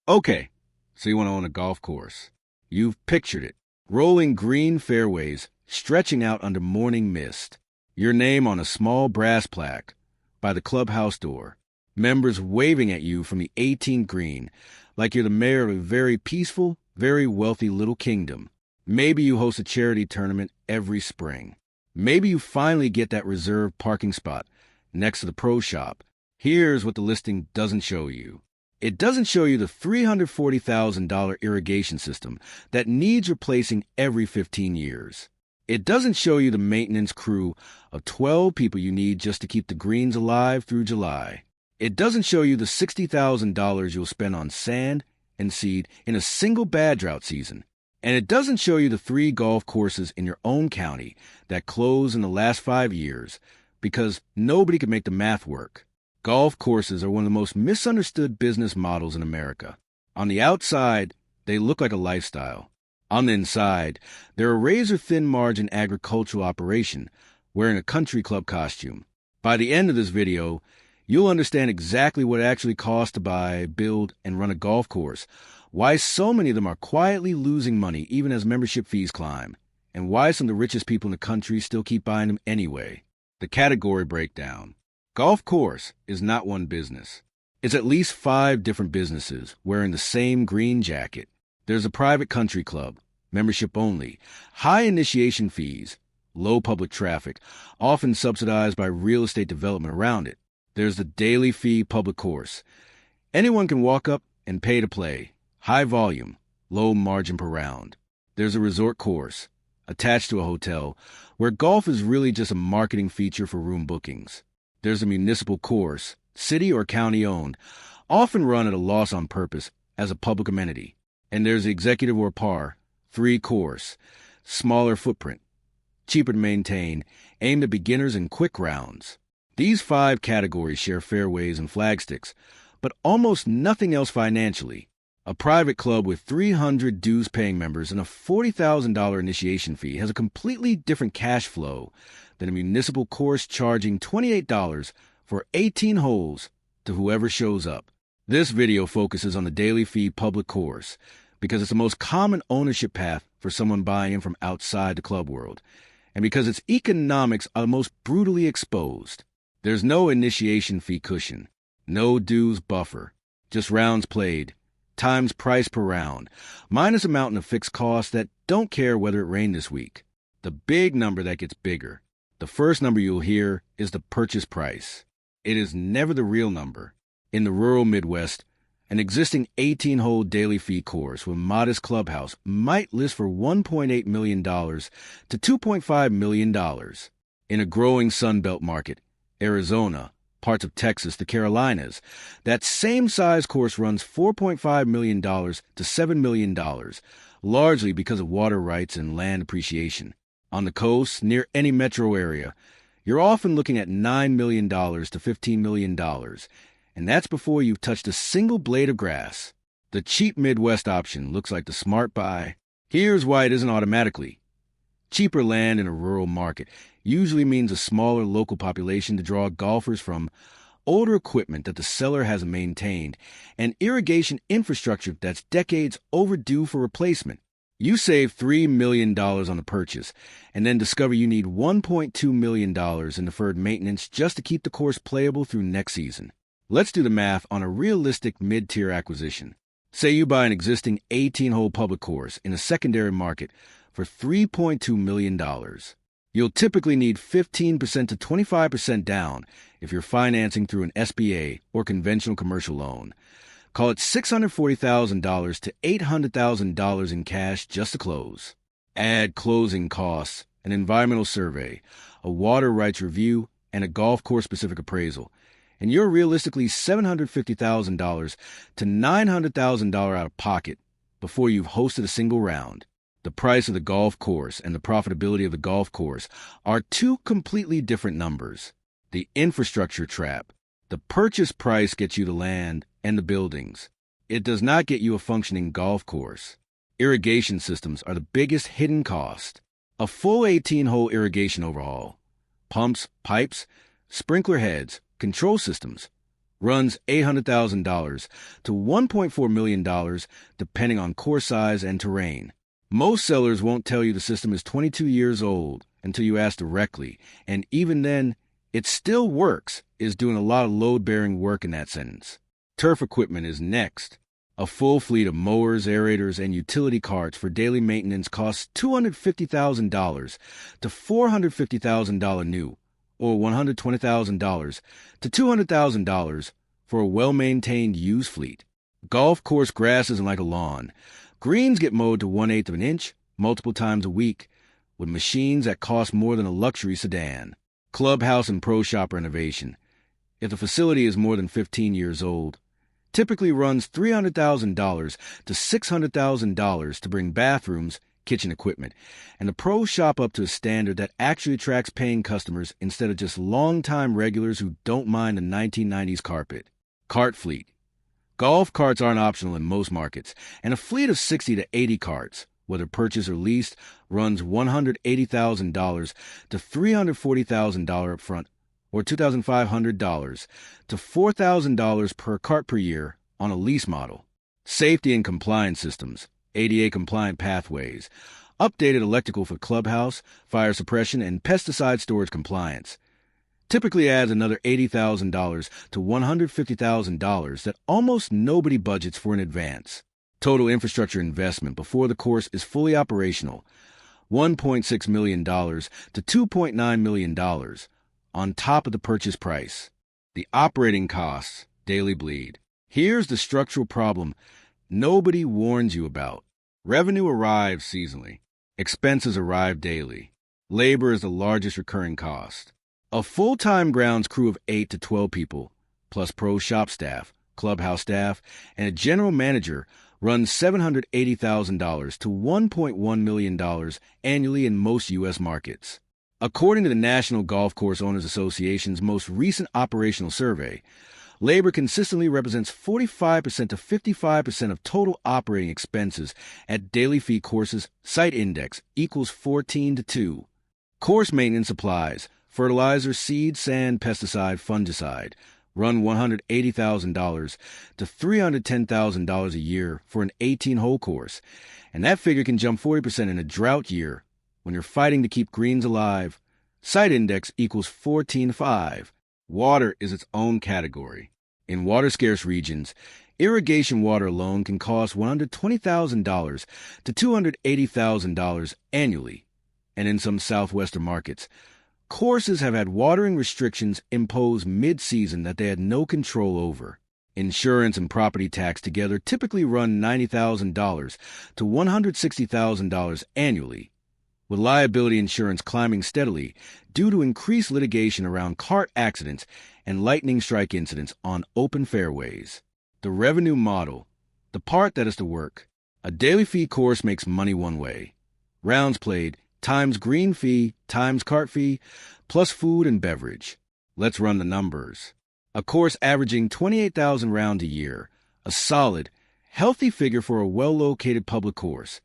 Okay, so you want to own a golf course. You've pictured it. Rolling green fairways, stretching out under morning mist. Your name on a small brass plaque by the clubhouse door. Members waving at you from the 18th green, like you're the mayor of a very peaceful, very wealthy little kingdom. Maybe you host a charity tournament every spring. Maybe you finally get that reserved parking spot next to the pro shop. Here's what the listing doesn't show you. It doesn't show you the $340,000 irrigation system that needs replacing every 15 years. It doesn't show you the maintenance crew of 12 people you need just to keep the greens alive through July. It doesn't show you the $60,000 you'll spend on sand and seed in a single bad drought season. And it doesn't show you the 3 golf courses in your own county that closed in the last 5 years because nobody could make the math work. Golf courses are one of the most misunderstood business models in America. On the outside, they look like a lifestyle. On the inside, they're a razor-thin margin agricultural operation wearing a country club costume. By the end of this video, you'll understand exactly what it actually costs to buy, build, and run a golf course, why so many of them are quietly losing money even as membership fees climb, and why some of the richest people in the country still keep buying them anyway. The category breakdown. Golf course is not one business. It's at least 5 different businesses wearing the same green jacket. There's a private country club, membership only, high initiation fees, low public traffic, often subsidized by real estate development around it. There's the daily fee public course. Anyone can walk up and pay to play. High volume, low margin per round. There's a resort course, attached to a hotel, where golf is really just a marketing feature for room bookings. There's a municipal course, city or county owned, often run at a loss on purpose as a public amenity. And there's the executive or par, 3 course, smaller footprint, cheaper to maintain, aimed at beginners and quick rounds. These 5 categories share fairways and flagsticks, but almost nothing else financially. A private club with 300 dues-paying members and a $40,000 initiation fee has a completely different cash flow than a municipal course charging $28 for 18 holes to whoever shows up. This video focuses on the daily fee public course because it's the most common ownership path for someone buying in from outside the club world, and because its economics are the most brutally exposed. There's no initiation fee cushion, no dues buffer, just rounds played, times price per round, minus a mountain of fixed costs that don't care whether it rained this week. The big number that gets bigger. The first number you'll hear is the purchase price. It is never the real number. In the rural Midwest, an existing 18-hole daily fee course with modest clubhouse might list for $1.8 million to $2.5 million. In a growing Sunbelt market, Arizona, parts of Texas, the Carolinas, that same size course runs $4.5 million to $7 million, largely because of water rights and land appreciation. On the coast, near any metro area, you're often looking at $9 million to $15 million, and that's before you've touched a single blade of grass. The cheap Midwest option looks like the smart buy. Here's why it isn't automatically. Cheaper land in a rural market usually means a smaller local population to draw golfers from, older equipment that the seller hasn't maintained, and irrigation infrastructure that's decades overdue for replacement. You save $3 million on the purchase, and then discover you need $1.2 million in deferred maintenance just to keep the course playable through next season. Let's do the math on a realistic mid-tier acquisition. Say you buy an existing 18-hole public course in a secondary market for $3.2 million. You'll typically need 15% to 25% down if you're financing through an SBA or conventional commercial loan. Call it $640,000 to $800,000 in cash just to close. Add closing costs, an environmental survey, a water rights review, and a golf course-specific appraisal, and you're realistically $750,000 to $900,000 out of pocket before you've hosted a single round. The price of the golf course and the profitability of the golf course are 2 completely different numbers. The infrastructure trap. The purchase price gets you the land and the buildings. It does not get you a functioning golf course. Irrigation systems are the biggest hidden cost. A full 18-hole irrigation overhaul. Pumps, pipes, sprinkler heads, control systems. runs $800,000 to $1.4 million, depending on course size and terrain. Most sellers won't tell you the system is 22 years old until you ask directly, and even then, it still works, is doing a lot of load-bearing work in that sentence. Turf equipment is next. A full fleet of mowers, aerators, and utility carts for daily maintenance costs $250,000 to $450,000 new, or $120,000 to $200,000 for a well-maintained used fleet. Golf course grass isn't like a lawn. Greens get mowed to 1/8 of an inch multiple times a week with machines that cost more than a luxury sedan. Clubhouse and pro shop renovation. If the facility is more than 15 years old, typically runs $300,000 to $600,000 to bring bathrooms, kitchen equipment, and the pro shop up to a standard that actually attracts paying customers instead of just long-time regulars who don't mind the 1990s carpet. Cart fleet. Golf carts aren't optional in most markets, and a fleet of 60 to 80 carts, whether purchased or leased, runs $180,000 to $340,000 up front, or $2,500 to $4,000 per cart per year on a lease model. Safety and compliance systems, ADA-compliant pathways, updated electrical for clubhouse, fire suppression, and pesticide storage compliance. Typically adds another $80,000 to $150,000 that almost nobody budgets for in advance. Total infrastructure investment before the course is fully operational, $1.6 million to $2.9 million on top of the purchase price. The operating costs, daily bleed. Here's the structural problem nobody warns you about. Revenue arrives seasonally. Expenses arrive daily. Labor is the largest recurring cost. A full-time grounds crew of 8 to 12 people, plus pro shop staff, clubhouse staff, and a general manager runs $780,000 to $1.1 million annually in most U.S. markets. According to the National Golf Course Owners Association's most recent operational survey, labor consistently represents 45% to 55% of total operating expenses at daily fee courses. Site index equals 14 to 2. Course maintenance supplies, fertilizer, seed, sand, pesticide, fungicide, run $180,000 to $310,000 a year for an 18-hole course, and that figure can jump 40% in a drought year when you're fighting to keep greens alive. Site index equals 14.5. Water is its own category. In water-scarce regions, irrigation water alone can cost $120,000 to $280,000 annually, and in some southwestern markets, courses have had watering restrictions imposed mid-season that they had no control over. Insurance and property tax together typically run $90,000 to $160,000 annually, with liability insurance climbing steadily due to increased litigation around cart accidents and lightning strike incidents on open fairways. The revenue model, the part that is to work. A daily fee course makes money one way. Rounds played times green fee times cart fee plus food and beverage. Let's run the numbers. A course averaging 28,000 rounds a year, a solid, healthy figure for a well-located public course.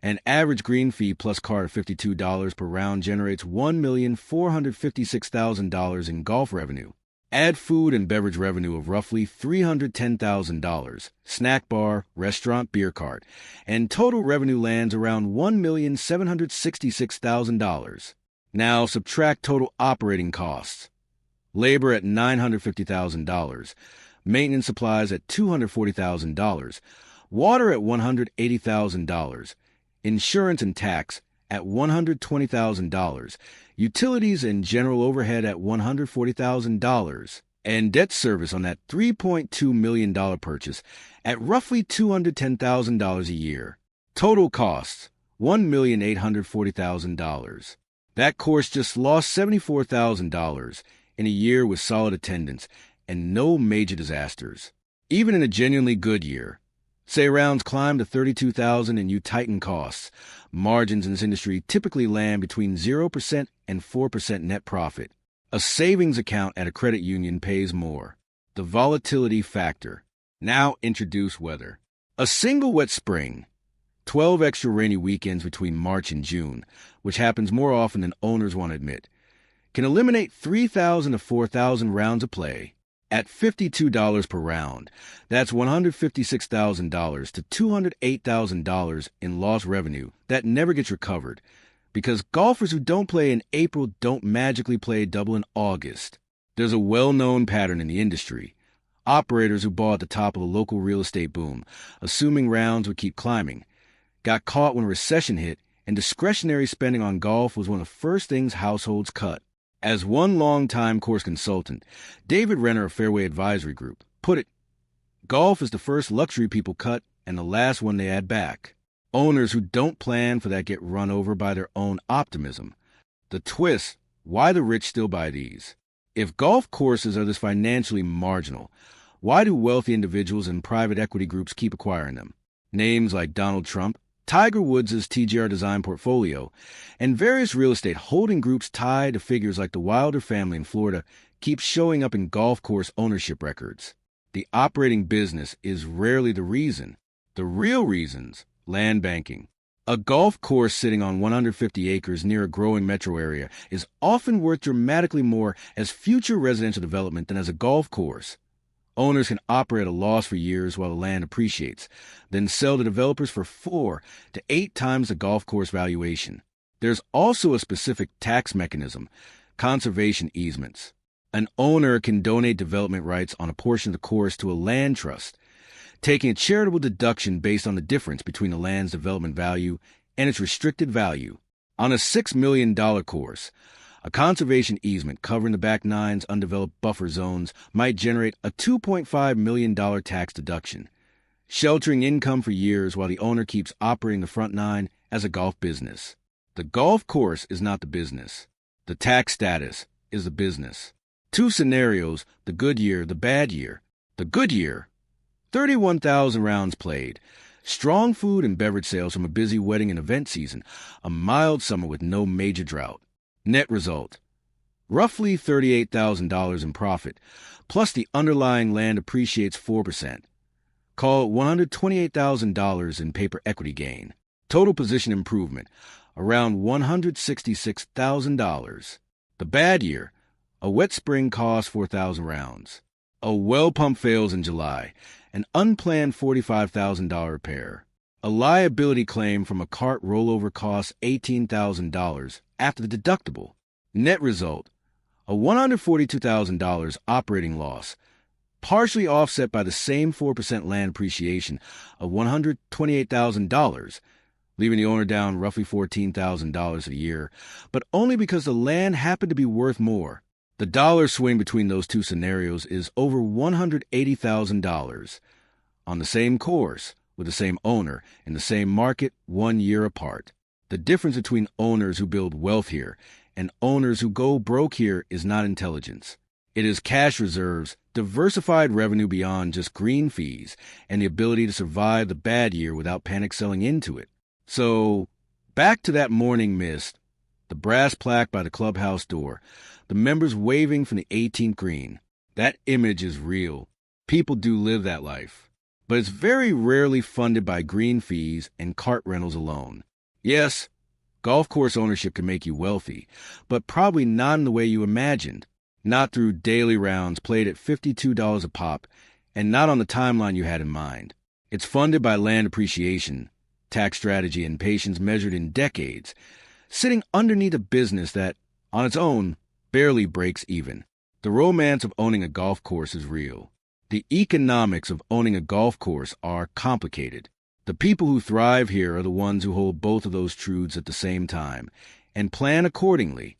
An average green fee plus cart of $52 per round generates $1,456,000 in golf revenue. Add food and beverage revenue of roughly $310,000, snack bar, restaurant, beer cart, and total revenue lands around $1,766,000. Now subtract total operating costs. Labor at $950,000, maintenance supplies at $240,000, water at $180,000, insurance and tax at $120,000, utilities and general overhead at $140,000, and debt service on that $3.2 million purchase at roughly $210,000 a year. Total costs, $1,840,000. That course just lost $74,000 in a year with solid attendance and no major disasters. Even in a genuinely good year, say rounds climb to 32,000 and you tighten costs, margins in this industry typically land between 0% and 4% net profit. A savings account at a credit union pays more. The volatility factor. Now introduce weather. A single wet spring, 12 extra rainy weekends between March and June, which happens more often than owners want to admit, can eliminate 3,000 to 4,000 rounds of play. At $52 per round, that's $156,000 to $208,000 in lost revenue that never gets recovered, because golfers who don't play in April don't magically play double in August. There's a well-known pattern in the industry. Operators who bought at the top of the local real estate boom, assuming rounds would keep climbing, got caught when a recession hit, and discretionary spending on golf was one of the first things households cut. As one longtime course consultant, David Renner of Fairway Advisory Group, put it, golf is the first luxury people cut and the last one they add back. Owners who don't plan for that get run over by their own optimism. The twist, why the rich still buy these? If golf courses are this financially marginal, why do wealthy individuals and private equity groups keep acquiring them? Names like Donald Trump, Tiger Woods' TGR Design portfolio, and various real estate holding groups tied to figures like the Wilder family in Florida keep showing up in golf course ownership records. The operating business is rarely the reason. The real reasons, land banking. A golf course sitting on 150 acres near a growing metro area is often worth dramatically more as future residential development than as a golf course. Owners can operate at a loss for years while the land appreciates, then sell to developers for 4 to 8 times the golf course valuation. There's also a specific tax mechanism, conservation easements. An owner can donate development rights on a portion of the course to a land trust, taking a charitable deduction based on the difference between the land's development value and its restricted value. On a $6 million course, a conservation easement covering the back nine's undeveloped buffer zones might generate a $2.5 million tax deduction, sheltering income for years while the owner keeps operating the front nine as a golf business. The golf course is not the business. The tax status is the business. 2 scenarios, the good year, the bad year. The good year, 31,000 rounds played, strong food and beverage sales from a busy wedding and event season, a mild summer with no major drought. Net result, roughly $38,000 in profit, plus the underlying land appreciates 4%. Call it $128,000 in paper equity gain. Total position improvement, around $166,000. The bad year, a wet spring costs 4,000 rounds. A well pump fails in July, an unplanned $45,000 repair. A liability claim from a cart rollover costs $18,000 after the deductible. Net result, a $142,000 operating loss, partially offset by the same 4% land appreciation of $128,000, leaving the owner down roughly $14,000 a year, but only because the land happened to be worth more. The dollar swing between those two scenarios is over $180,000 on the same course, with the same owner, in the same market 1 year apart. The difference between owners who build wealth here and owners who go broke here is not intelligence. It is cash reserves, diversified revenue beyond just green fees, and the ability to survive the bad year without panic selling into it. So, back to that morning mist, the brass plaque by the clubhouse door, the members waving from the 18th green. That image is real. People do live that life. But it's very rarely funded by green fees and cart rentals alone. Yes, golf course ownership can make you wealthy, but probably not in the way you imagined. Not through daily rounds played at $52 a pop, and not on the timeline you had in mind. It's funded by land appreciation, tax strategy, and patience measured in decades, sitting underneath a business that, on its own, barely breaks even. The romance of owning a golf course is real. The economics of owning a golf course are complicated. The people who thrive here are the ones who hold both of those truths at the same time and plan accordingly.